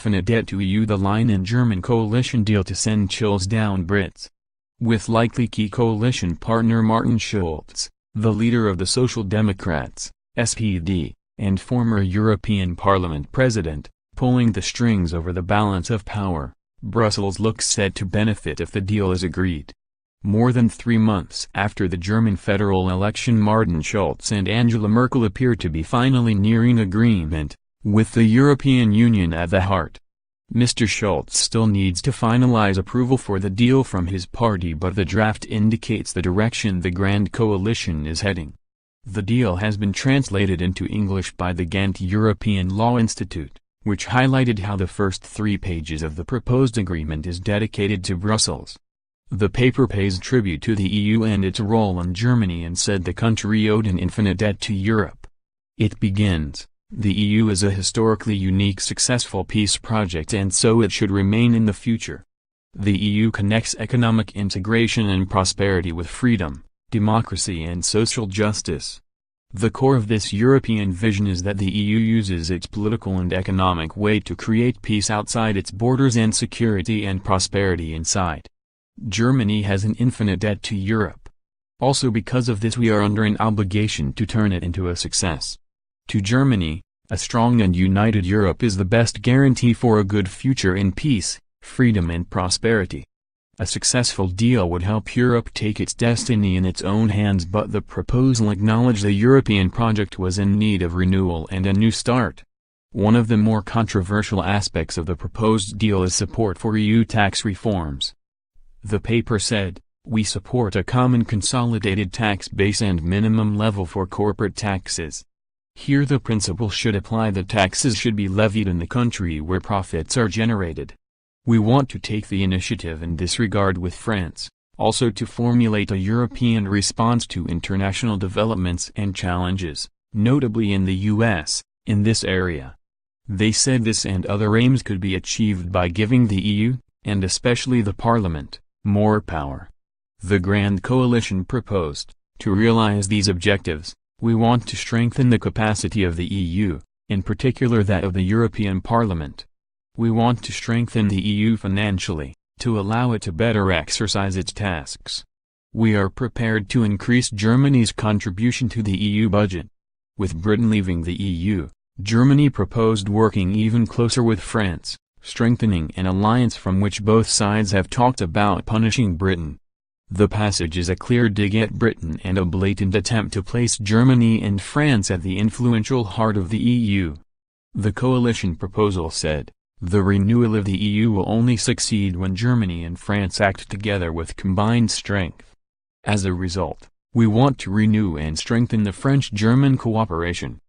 infinite debt to EU, the line in German coalition deal to send chills down Brits. With likely key coalition partner Martin Schulz, the leader of the Social Democrats, SPD, and former European Parliament president, pulling the strings over the balance of power, Brussels looks set to benefit if the deal is agreed. More than 3 months after the German federal election, Martin Schulz and Angela Merkel appear to be finally nearing agreement, with the European Union at the heart. Mr. Schulz still needs to finalize approval for the deal from his party, but the draft indicates the direction the Grand Coalition is heading. The deal has been translated into English by the Ghent European Law Institute, which highlighted how the first 3 pages of the proposed agreement is dedicated to Brussels. The paper pays tribute to the EU and its role in Germany and said the country owed an infinite debt to Europe. It begins, "The EU is a historically unique successful peace project and so it should remain in the future. The EU connects economic integration and prosperity with freedom, democracy and social justice. The core of this European vision is that the EU uses its political and economic weight to create peace outside its borders and security and prosperity inside. Germany has an infinite debt to Europe. Also because of this we are under an obligation to turn it into a success. To Germany, a strong and united Europe is the best guarantee for a good future in peace, freedom and prosperity. A successful deal would help Europe take its destiny in its own hands, but the proposal acknowledged the European project was in need of renewal and a new start. One of the more controversial aspects of the proposed deal is support for EU tax reforms. The paper said, "We support a common consolidated tax base and minimum level for corporate taxes. Here the principle should apply: the taxes should be levied in the country where profits are generated. We want to take the initiative in this regard with France, also to formulate a European response to international developments and challenges, notably in the US, in this area." They said this and other aims could be achieved by giving the EU, and especially the Parliament, more power. The Grand Coalition proposed, to realize these objectives, "We want to strengthen the capacity of the EU, in particular that of the European Parliament. We want to strengthen the EU financially, to allow it to better exercise its tasks. We are prepared to increase Germany's contribution to the EU budget." With Britain leaving the EU, Germany proposed working even closer with France, strengthening an alliance from which both sides have talked about punishing Britain. The passage is a clear dig at Britain and a blatant attempt to place Germany and France at the influential heart of the EU. The coalition proposal said, "The renewal of the EU will only succeed when Germany and France act together with combined strength. As a result, we want to renew and strengthen the French-German cooperation,